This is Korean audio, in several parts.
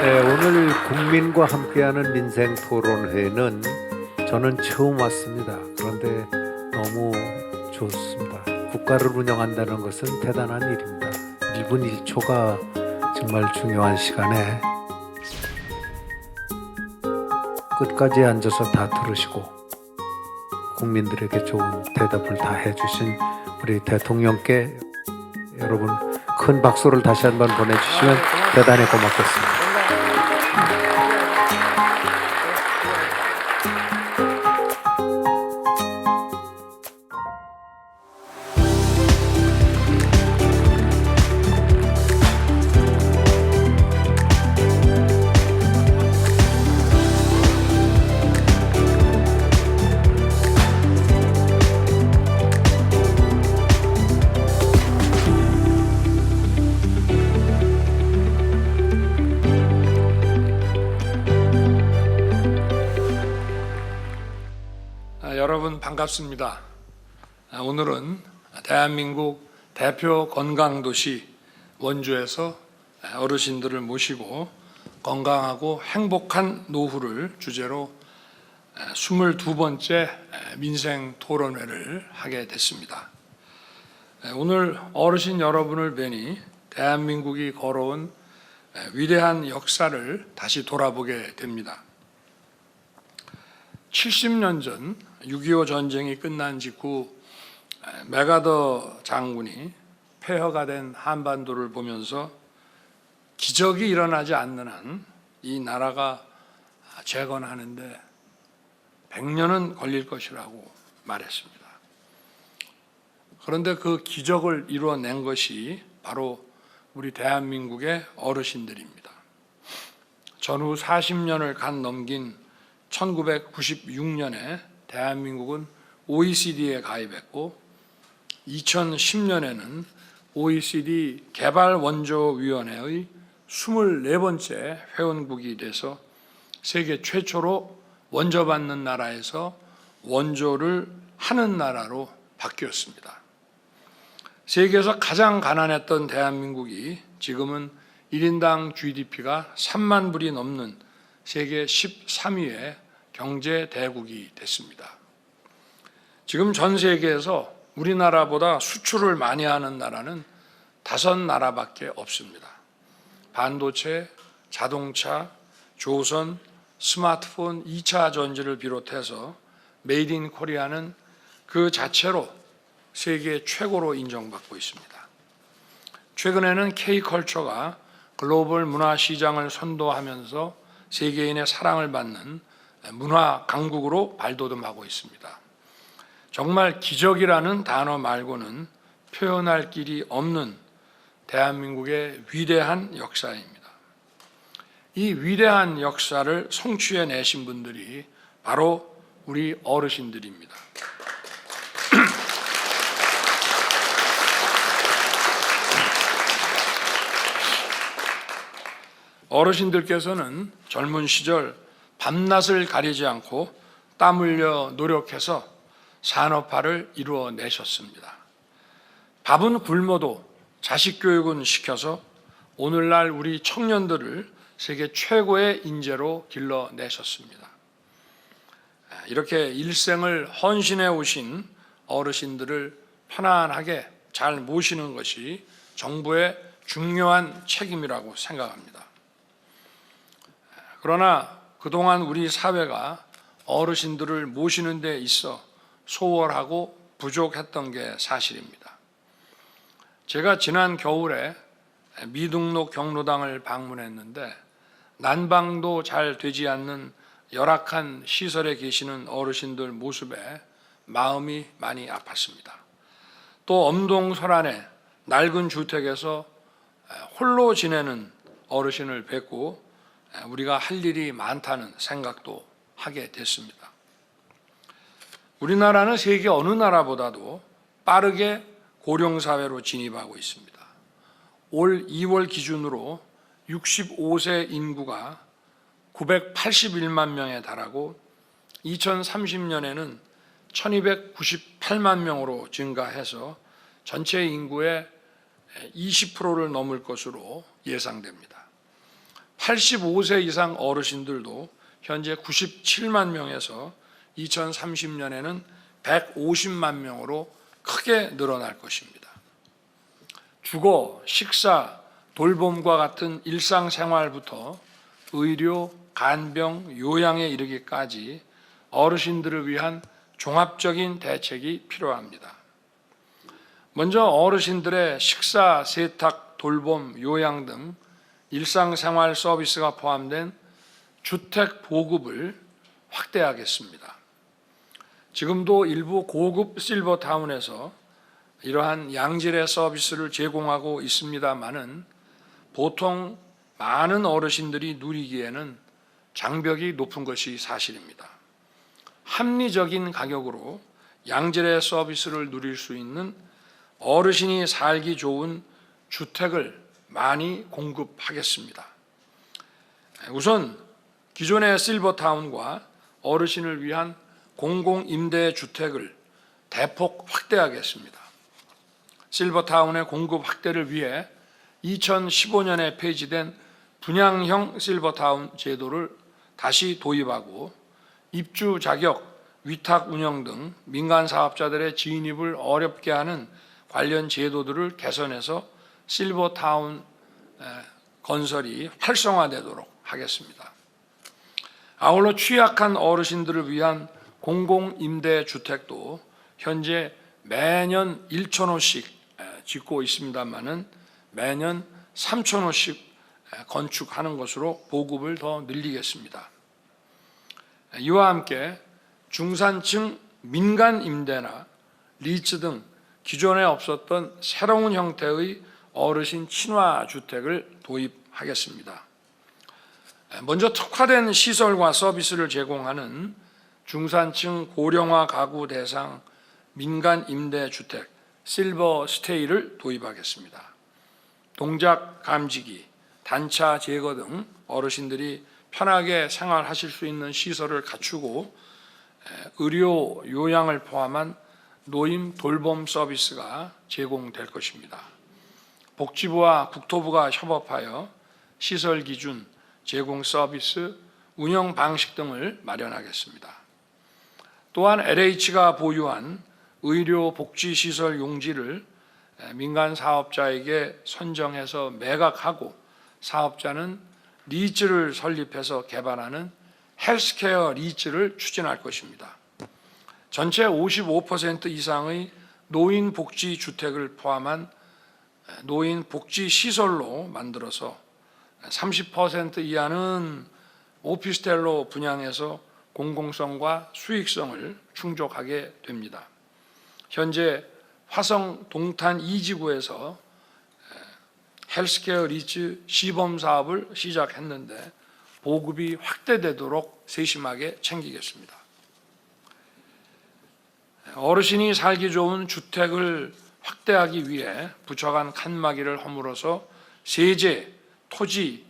네, 오늘 국민과 함께하는 민생 토론회는 저는 처음 왔습니다. 그런데 너무 좋습니다. 국가를 운영한다는 것은 대단한 일입니다. 1분 1초가 정말 중요한 시간에 끝까지 앉아서 다 들으시고 국민들에게 좋은 대답을 다 해주신 우리 대통령께 여러분 큰 박수를 다시 한번 보내주시면 대단히 고맙겠습니다. 여러분 반갑습니다. 오늘은 대한민국 대표 건강도시 원주에서 어르신들을 모시고 건강하고 행복한 노후를 주제로 22번째 민생 토론회를 하게 됐습니다. 오늘 어르신 여러분을 뵈니 대한민국이 걸어온 위대한 역사를 다시 돌아보게 됩니다. 70년 전 6.25 전쟁이 끝난 직후 맥아더 장군이 폐허가 된 한반도를 보면서 기적이 일어나지 않는 한 이 나라가 재건하는데 100년은 걸릴 것이라고 말했습니다. 그런데 그 기적을 이루어낸 것이 바로 우리 대한민국의 어르신들입니다. 전후 40년을 간 넘긴 1996년에 대한민국은 OECD에 가입했고 2010년에는 OECD 개발원조위원회의 24번째 회원국이 돼서 세계 최초로 원조받는 나라에서 원조를 하는 나라로 바뀌었습니다. 세계에서 가장 가난했던 대한민국이 지금은 1인당 GDP가 3만 불이 넘는 세계 13위의 경제 대국이 됐습니다. 지금 전 세계에서 우리나라보다 수출을 많이 하는 나라는 5나라밖에 없습니다. 반도체, 자동차, 조선, 스마트폰, 2차 전지를 비롯해서 메이드 인 코리아는 그 자체로 세계 최고로 인정받고 있습니다. 최근에는 K컬처가 글로벌 문화 시장을 선도하면서 세계인의 사랑을 받는 문화 강국으로 발돋움하고 있습니다. 정말 기적이라는 단어 말고는 표현할 길이 없는 대한민국의 위대한 역사입니다. 이 위대한 역사를 성취해내신 분들이 바로 우리 어르신들입니다. 어르신들께서는 젊은 시절 밤낮을 가리지 않고 땀 흘려 노력해서 산업화를 이루어내셨습니다. 밥은 굶어도 자식 교육은 시켜서 오늘날 우리 청년들을 세계 최고의 인재로 길러내셨습니다. 이렇게 일생을 헌신해 오신 어르신들을 편안하게 잘 모시는 것이 정부의 중요한 책임이라고 생각합니다. 그러나 그동안 우리 사회가 어르신들을 모시는 데 있어 소홀하고 부족했던 게 사실입니다. 제가 지난 겨울에 미등록 경로당을 방문했는데 난방도 잘 되지 않는 열악한 시설에 계시는 어르신들 모습에 마음이 많이 아팠습니다. 또 엄동설안의 낡은 주택에서 홀로 지내는 어르신을 뵙고 우리가 할 일이 많다는 생각도 하게 됐습니다. 우리나라는 세계 어느 나라보다도 빠르게 고령사회로 진입하고 있습니다. 올 2월 기준으로 65세 인구가 981만 명에 달하고 2030년에는 1298만 명으로 증가해서 전체 인구의 20%를 넘을 것으로 예상됩니다. 85세 이상 어르신들도 현재 97만 명에서 2030년에는 150만 명으로 크게 늘어날 것입니다. 주거, 식사, 돌봄과 같은 일상생활부터 의료, 간병, 요양에 이르기까지 어르신들을 위한 종합적인 대책이 필요합니다. 먼저 어르신들의 식사, 세탁, 돌봄, 요양 등 일상생활 서비스가 포함된 주택 보급을 확대하겠습니다. 지금도 일부 고급 실버타운에서 이러한 양질의 서비스를 제공하고 있습니다마는 보통 많은 어르신들이 누리기에는 장벽이 높은 것이 사실입니다. 합리적인 가격으로 양질의 서비스를 누릴 수 있는 어르신이 살기 좋은 주택을 많이 공급하겠습니다. 우선 기존의 실버타운과 어르신을 위한 공공임대주택을 대폭 확대하겠습니다. 실버타운의 공급 확대를 위해 2015년에 폐지된 분양형 실버타운 제도를 다시 도입하고 입주 자격, 위탁 운영 등 민간 사업자들의 진입을 어렵게 하는 관련 제도들을 개선해서 실버타운 건설이 활성화되도록 하겠습니다. 아울러 취약한 어르신들을 위한 공공임대주택도 현재 매년 1,000호씩 짓고 있습니다마는 매년 3,000호씩 건축하는 것으로 보급을 더 늘리겠습니다. 이와 함께 중산층 민간 임대나 리츠 등 기존에 없었던 새로운 형태의 어르신 친화 주택을 도입하겠습니다. 먼저 특화된 시설과 서비스를 제공하는 중산층 고령화 가구 대상 민간 임대 주택 실버 스테이를 도입하겠습니다. 동작 감지기, 단차 제거 등 어르신들이 편하게 생활하실 수 있는 시설을 갖추고 의료 요양을 포함한 노인 돌봄 서비스가 제공될 것입니다. 복지부와 국토부가 협업하여 시설 기준, 제공 서비스, 운영 방식 등을 마련하겠습니다. 또한 LH가 보유한 의료 복지 시설 용지를 민간 사업자에게 선정해서 매각하고 사업자는 리츠를 설립해서 개발하는 헬스케어 리츠를 추진할 것입니다. 전체 55% 이상의 노인 복지 주택을 포함한 노인 복지 시설로 만들어서 30% 이하는 오피스텔로 분양해서 공공성과 수익성을 충족하게 됩니다. 현재 화성 동탄 2지구에서 헬스케어 리츠 시범 사업을 시작했는데 보급이 확대되도록 세심하게 챙기겠습니다. 어르신이 살기 좋은 주택을 확대하기 위해 부처간 칸막이를 허물어서 세제, 토지,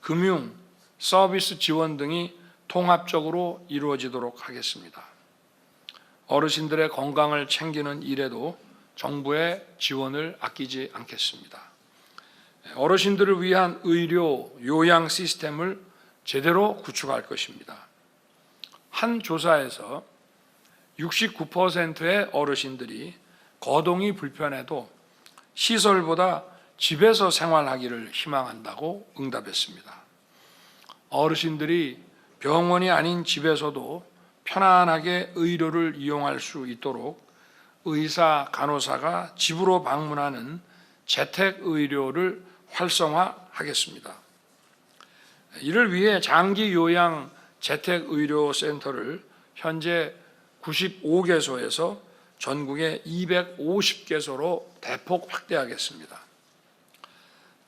금융, 서비스 지원 등이 통합적으로 이루어지도록 하겠습니다. 어르신들의 건강을 챙기는 일에도 정부의 지원을 아끼지 않겠습니다. 어르신들을 위한 의료, 요양 시스템을 제대로 구축할 것입니다. 한 조사에서 69%의 어르신들이 거동이 불편해도 시설보다 집에서 생활하기를 희망한다고 응답했습니다. 어르신들이 병원이 아닌 집에서도 편안하게 의료를 이용할 수 있도록 의사, 간호사가 집으로 방문하는 재택의료를 활성화하겠습니다. 이를 위해 장기요양 재택의료센터를 현재 95개소에서 전국에 250개소로 대폭 확대하겠습니다.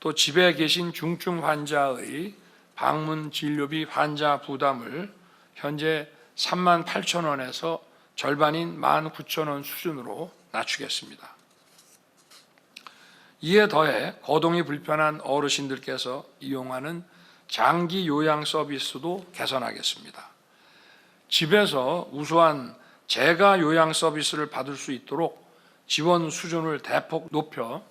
또 집에 계신 중증 환자의 방문 진료비 환자 부담을 현재 38,000원에서 절반인 19,000원 수준으로 낮추겠습니다. 이에 더해 거동이 불편한 어르신들께서 이용하는 장기 요양 서비스도 개선하겠습니다. 집에서 우수한 재가 요양 서비스를 받을 수 있도록 지원 수준을 대폭 높여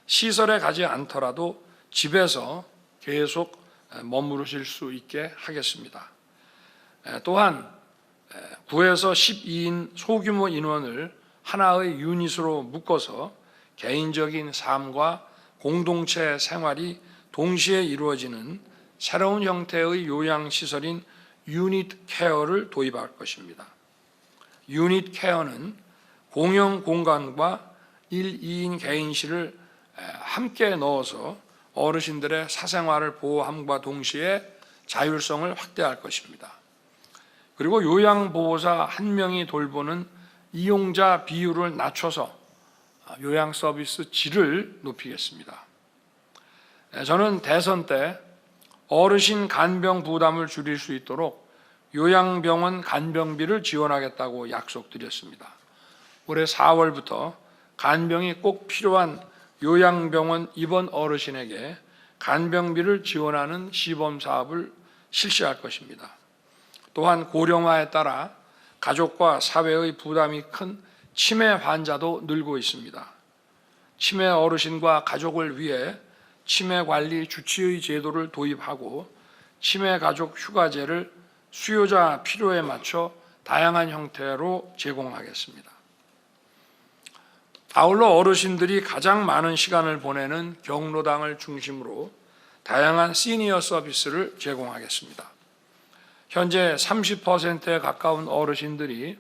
시설에 가지 않더라도 집에서 계속 머무르실 수 있게 하겠습니다. 또한 9에서 12인 소규모 인원을 하나의 유닛으로 묶어서 개인적인 삶과 공동체 생활이 동시에 이루어지는 새로운 형태의 요양시설인 유닛 케어를 도입할 것입니다. 유닛 케어는 공용 공간과 1, 2인 개인실을 함께 넣어서 어르신들의 사생활을 보호함과 동시에 자율성을 확대할 것입니다. 그리고 요양보호사 1명이 돌보는 이용자 비율을 낮춰서 요양 서비스 질을 높이겠습니다. 저는 대선 때 어르신 간병 부담을 줄일 수 있도록 요양병원 간병비를 지원하겠다고 약속드렸습니다. 올해 4월부터 간병이 꼭 필요한 요양병원 입원 어르신에게 간병비를 지원하는 시범 사업을 실시할 것입니다. 또한 고령화에 따라 가족과 사회의 부담이 큰 치매 환자도 늘고 있습니다. 치매 어르신과 가족을 위해 치매 관리 주치의 제도를 도입하고 치매 가족 휴가제를 수요자 필요에 맞춰 다양한 형태로 제공하겠습니다. 아울러 어르신들이 가장 많은 시간을 보내는 경로당을 중심으로 다양한 시니어 서비스를 제공하겠습니다. 현재 30%에 가까운 어르신들이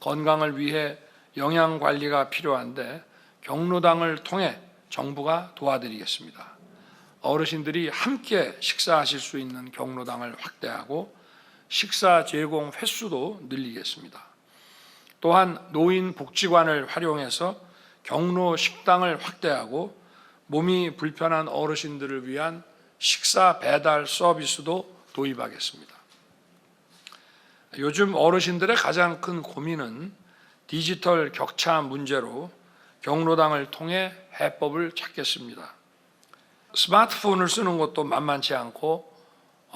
건강을 위해 영양 관리가 필요한데 경로당을 통해 정부가 도와드리겠습니다. 어르신들이 함께 식사하실 수 있는 경로당을 확대하고 식사 제공 횟수도 늘리겠습니다. 또한 노인복지관을 활용해서 경로 식당을 확대하고 몸이 불편한 어르신들을 위한 식사 배달 서비스도 도입하겠습니다. 요즘 어르신들의 가장 큰 고민은 디지털 격차 문제로 경로당을 통해 해법을 찾겠습니다. 스마트폰을 쓰는 것도 만만치 않고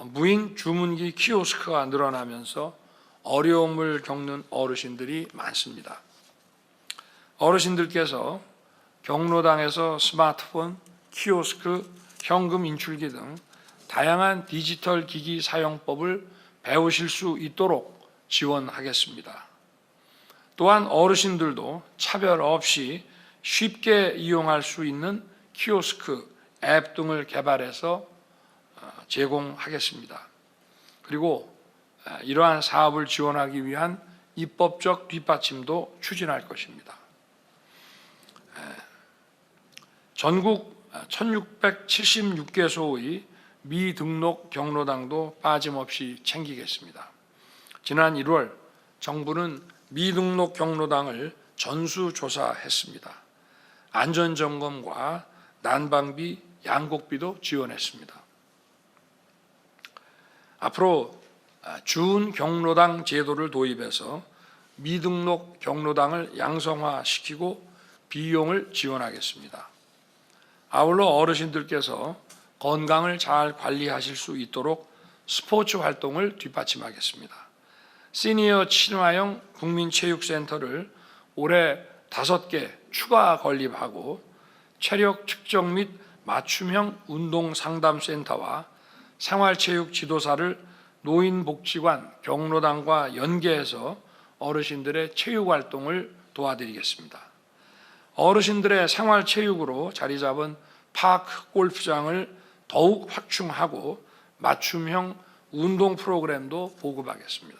무인 주문기 키오스크가 늘어나면서 어려움을 겪는 어르신들이 많습니다. 어르신들께서 경로당에서 스마트폰, 키오스크, 현금 인출기 등 다양한 디지털 기기 사용법을 배우실 수 있도록 지원하겠습니다. 또한 어르신들도 차별 없이 쉽게 이용할 수 있는 키오스크, 앱 등을 개발해서 제공하겠습니다. 그리고 이러한 사업을 지원하기 위한 입법적 뒷받침도 추진할 것입니다. 전국 1676개소의 미등록 경로당도 빠짐없이 챙기겠습니다. 지난 1월 정부는 미등록 경로당을 전수조사했습니다. 안전점검과 난방비, 양곡비도 지원했습니다. 앞으로 준 경로당 제도를 도입해서 미등록 경로당을 양성화시키고 비용을 지원하겠습니다. 아울러 어르신들께서 건강을 잘 관리하실 수 있도록 스포츠 활동을 뒷받침하겠습니다. 시니어 친화형 국민체육센터를 올해 5개 추가 건립하고 체력 측정 및 맞춤형 운동상담센터와 생활체육 지도사를 노인복지관, 경로당과 연계해서 어르신들의 체육활동을 도와드리겠습니다. 어르신들의 생활체육으로 자리 잡은 파크 골프장을 더욱 확충하고 맞춤형 운동 프로그램도 보급하겠습니다.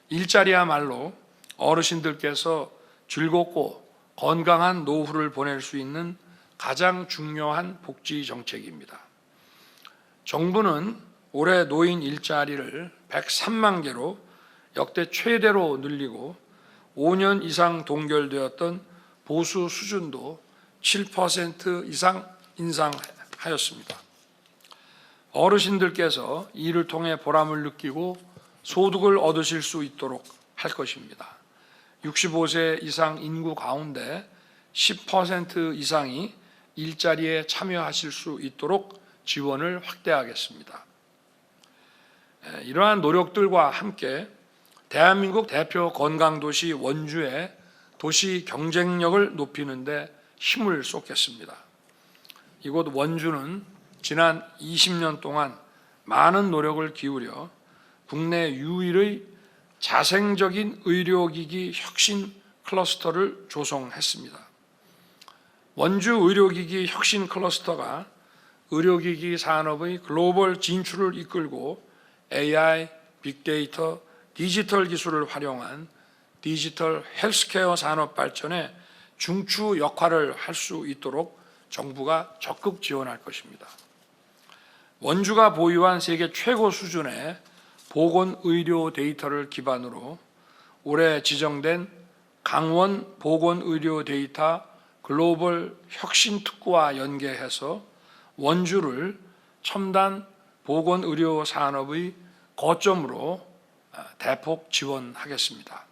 일자리야말로 어르신들께서 즐겁고 건강한 노후를 보낼 수 있는 가장 중요한 복지 정책입니다. 정부는 올해 노인 일자리를 103만 개로 역대 최대로 늘리고 5년 이상 동결되었던 보수 수준도 7% 이상 인상하였습니다. 어르신들께서 이를 통해 보람을 느끼고 소득을 얻으실 수 있도록 할 것입니다. 65세 이상 인구 가운데 10% 이상이 일자리에 참여하실 수 있도록 지원을 확대하겠습니다. 이러한 노력들과 함께 대한민국 대표 건강도시 원주의 도시 경쟁력을 높이는 데 힘을 쏟겠습니다. 이곳 원주는 지난 20년 동안 많은 노력을 기울여 국내 유일의 자생적인 의료기기 혁신 클러스터를 조성했습니다. 원주 의료기기 혁신 클러스터가 의료기기 산업의 글로벌 진출을 이끌고 AI, 빅데이터, 디지털 기술을 활용한 디지털 헬스케어 산업 발전에 중추 역할을 할 수 있도록 정부가 적극 지원할 것입니다. 원주가 보유한 세계 최고 수준의 보건의료 데이터를 기반으로 올해 지정된 강원 보건의료 데이터 글로벌 혁신특구와 연계해서 원주를 첨단 보건의료 산업의 거점으로 대폭 지원하겠습니다.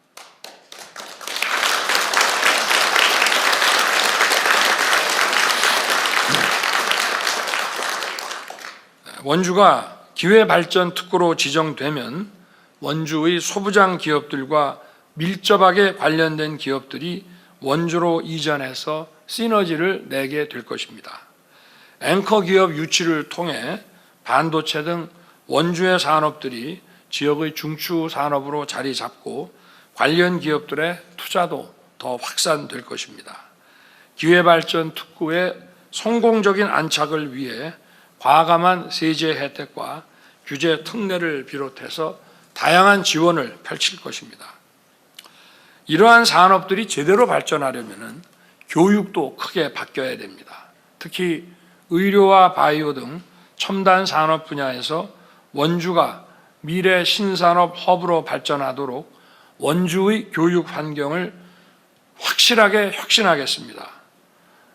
원주가 기회발전특구로 지정되면 원주의 소부장 기업들과 밀접하게 관련된 기업들이 원주로 이전해서 시너지를 내게 될 것입니다. 앵커 기업 유치를 통해 반도체 등 원주의 산업들이 지역의 중추 산업으로 자리 잡고 관련 기업들의 투자도 더 확산될 것입니다. 기회발전 특구의 성공적인 안착을 위해 과감한 세제 혜택과 규제 특례를 비롯해서 다양한 지원을 펼칠 것입니다. 이러한 산업들이 제대로 발전하려면 교육도 크게 바뀌어야 됩니다. 특히 의료와 바이오 등 첨단 산업 분야에서 원주가 미래 신산업 허브로 발전하도록 원주의 교육 환경을 확실하게 혁신하겠습니다.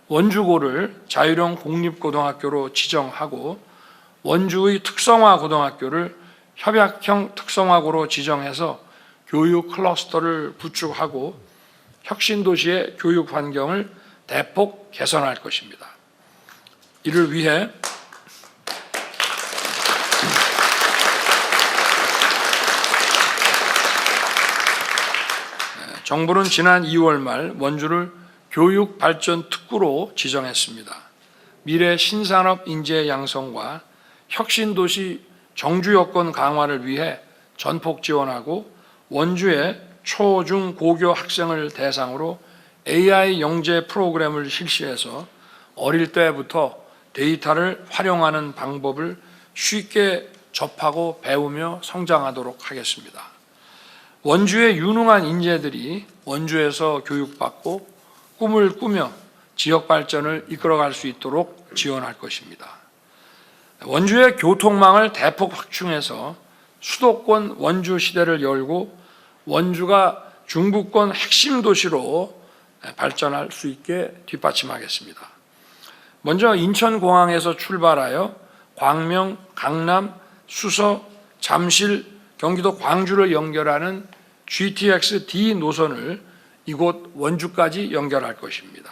원주고를 자유형 공립고등학교로 지정하고 원주의 특성화 고등학교를 협약형 특성화고로 지정해서 교육 클러스터를 구축하고 혁신도시의 교육 환경을 대폭 개선할 것입니다. 이를 위해 정부는 지난 2월 말 원주를 교육발전특구로 지정했습니다. 미래 신산업 인재 양성과 혁신도시 정주 여건 강화를 위해 전폭 지원하고 원주의 초, 중, 고교 학생을 대상으로 AI 영재 프로그램을 실시해서 어릴 때부터 데이터를 활용하는 방법을 쉽게 접하고 배우며 성장하도록 하겠습니다. 원주의 유능한 인재들이 원주에서 교육받고 꿈을 꾸며 지역 발전을 이끌어갈 수 있도록 지원할 것입니다. 원주의 교통망을 대폭 확충해서 수도권 원주 시대를 열고 원주가 중부권 핵심 도시로 발전할 수 있게 뒷받침하겠습니다. 먼저 인천공항에서 출발하여 광명, 강남, 수서, 잠실, 경기도 광주를 연결하는 GTX-D 노선을 이곳 원주까지 연결할 것입니다.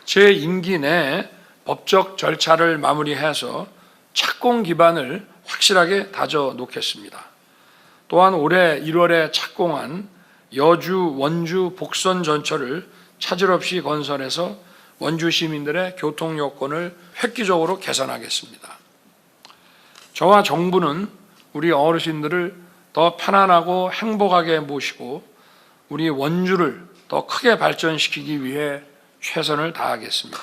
제 임기 내에 법적 절차를 마무리해서 착공 기반을 확실하게 다져 놓겠습니다. 또한 올해 1월에 착공한 여주, 원주, 복선 전철을 차질 없이 건설해서 원주 시민들의 교통 여건을 획기적으로 개선하겠습니다. 저와 정부는 우리 어르신들을 더 편안하고 행복하게 모시고 우리 원주를 더 크게 발전시키기 위해 최선을 다하겠습니다.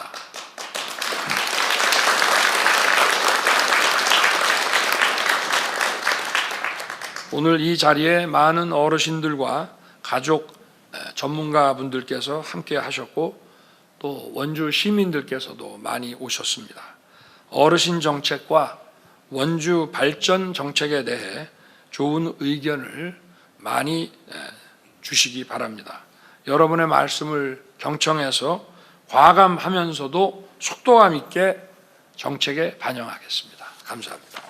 오늘 이 자리에 많은 어르신들과 가족, 전문가분들께서 함께 하셨고 또 원주 시민들께서도 많이 오셨습니다. 어르신 정책과 원주 발전 정책에 대해 좋은 의견을 많이 주시기 바랍니다. 여러분의 말씀을 경청해서 과감하면서도 속도감 있게 정책에 반영하겠습니다. 감사합니다.